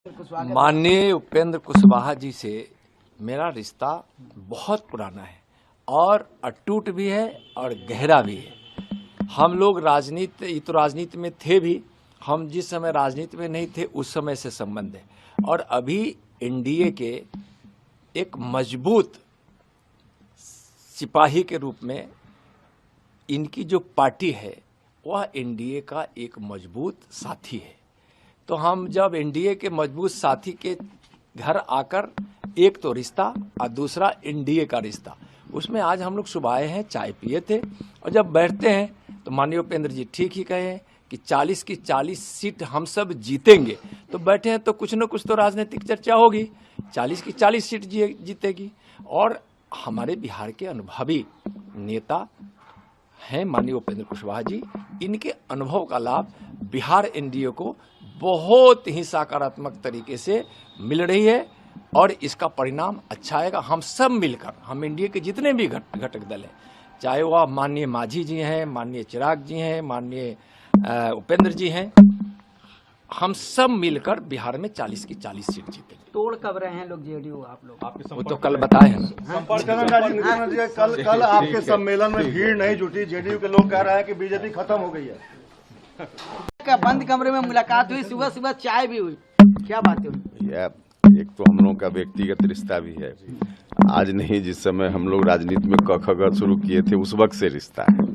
माननीय उपेंद्र कुशवाहा जी से मेरा रिश्ता बहुत पुराना है और अटूट भी है और गहरा भी है। हम लोग राजनीति तो राजनीति में थे भी, हम जिस समय राजनीति में नहीं थे उस समय से संबंध है और अभी एनडीए के एक मजबूत सिपाही के रूप में इनकी जो पार्टी है वह एनडीए का एक मजबूत साथी है। तो हम जब एनडीए के मजबूत साथी के घर आकर एक तो रिश्ता और दूसरा एनडीए का रिश्ता, उसमें आज हम लोग सुबह आए हैं, चाय पिए थे और जब बैठते हैं तो माननीय उपेंद्र जी ठीक ही कहे हैं कि 40 की 40 सीट हम सब जीतेंगे। तो बैठे हैं तो कुछ न कुछ तो राजनीतिक चर्चा होगी, 40 की 40 सीट जीतेगी। और हमारे बिहार के अनुभवी नेता हैं माननीय उपेंद्र कुशवाहा जी, इनके अनुभव का लाभ बिहार एनडीए को बहुत ही सकारात्मक तरीके से मिल रही है और इसका परिणाम अच्छा आएगा। हम सब मिलकर, हम एनडीए के जितने भी घटक दल हैं, चाहे वह माननीय मांझी जी हैं, माननीय चिराग जी हैं, माननीय उपेंद्र जी हैं, हम सब मिलकर बिहार में 40 की 40 सीट जीतेंगे। तोड़ कब रहे हैं लोग जेडीयू आप लोग? वो तो कल बताए हैं ना। कल आपके सम्मेलन में भीड़ नहीं जुटी, जेडीयू के लोग कह रहे हैं कि बीजेपी खत्म हो गई है। बंद कमरे में मुलाकात हुई, सुबह सुबह चाय भी हुई, क्या बात हुई? एक तो हम लोग का व्यक्तिगत रिश्ता भी है, आज नहीं, जिस समय हम लोग राजनीति में क शुरू किए थे उस वक्त से रिश्ता है,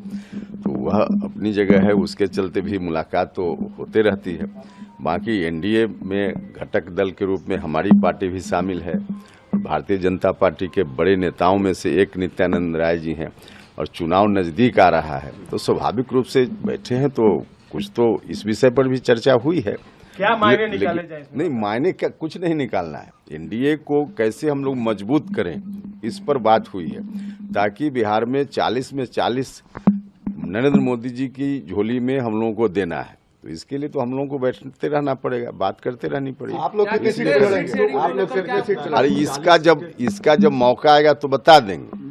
तो वह अपनी जगह है, उसके चलते भी मुलाकात तो होते रहती है। बाकी एनडीए में घटक दल के रूप में हमारी पार्टी भी शामिल है और भारतीय जनता पार्टी के बड़े नेताओं में से एक नित्यानंद राय जी हैं और चुनाव नज़दीक आ रहा है तो स्वाभाविक रूप से बैठे हैं, तो कुछ तो इस विषय पर भी चर्चा हुई है। क्या मायने निकाले जाए? नहीं, मायने क्या, कुछ नहीं निकालना है। एनडीए को कैसे हम लोग मजबूत करें इस पर बात हुई है, ताकि बिहार में 40 में 40 नरेंद्र मोदी जी की झोली में हम लोगों को देना है। तो इसके लिए तो हम लोगों को बैठते रहना पड़ेगा, बात करते रहनी पड़ेगी। आप लोग कितनी सीट लड़ेंगे? आप लोग कितनी सीट लड़ेंगे? अरे इसका जब मौका आएगा तो बता देंगे,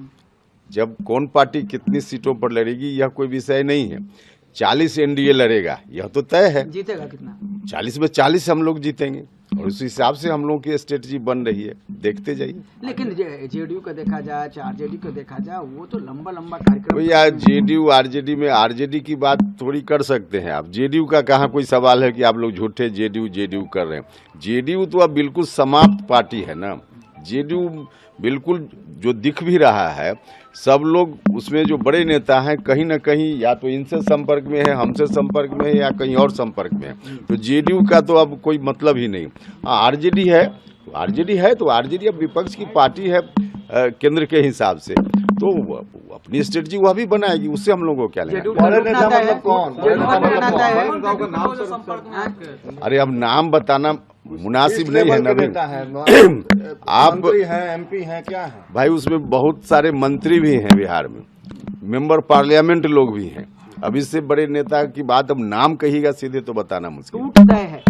जब कौन पार्टी कितनी सीटों पर लड़ेगी यह कोई विषय नहीं है। 40 एनडीए लड़ेगा यह तो तय है। जीतेगा कितना? 40 में 40 हम लोग जीतेंगे और उस हिसाब से हम लोग की स्ट्रेटजी बन रही है, देखते जाइए। लेकिन जेडीयू को देखा जाए, आरजेडी को देखा जाए, वो तो लंबा लंबा कार्यक्रम। यार जेडीयू आरजेडी में आरजेडी की बात थोड़ी कर सकते हैं आप, जेडीयू का कहाँ कोई सवाल है कि आप लोग झूठे जेडीयू कर रहे हैं। जेडीयू तो अब बिल्कुल समाप्त पार्टी है ना, जेडीयू बिल्कुल जो दिख भी रहा है, सब लोग उसमें जो बड़े नेता हैं कहीं ना कहीं या तो इनसे संपर्क में है, हमसे संपर्क में है या कहीं और संपर्क में है, तो जेडीयू का तो अब कोई मतलब ही नहीं। आरजेडी है तो आरजेडी अब विपक्ष की पार्टी है केंद्र के हिसाब से, तो अपनी स्ट्रेटजी वह भी बनाएगी, उससे हम लोगों को क्या लेना। अरे अब नाम बताना मुनासिब नहीं है नवीन। आप हैं, एमपी हैं, क्या है भाई? उसमें बहुत सारे मंत्री भी हैं बिहार में, मेंबर पार्लियामेंट लोग भी हैं। अब इससे बड़े नेता की बात अब नाम कहिएगा सीधे तो बताना मुश्किल। टूट गए हैं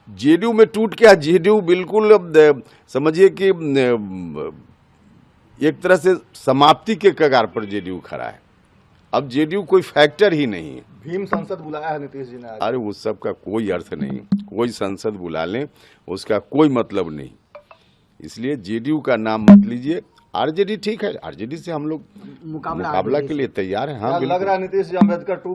जेडीयू में टूट क्या, जेडीयू बिल्कुल समझिए कि एक तरह से समाप्ति के कगार पर जेडीयू खड़ा है। अब जेडीयू कोई फैक्टर ही नहीं है। भीम संसद बुलाया है नीतीश जी ने आज। अरे उस सब का कोई अर्थ नहीं, कोई संसद बुला लें उसका कोई मतलब नहीं, इसलिए जेडीयू का नाम मत लीजिए। आरजेडी ठीक है, आरजेडी से हम लोग मुकाबला के लिए तैयार हैं। हाँ, लग रहा है नीतीश जी अम्बेडकर 2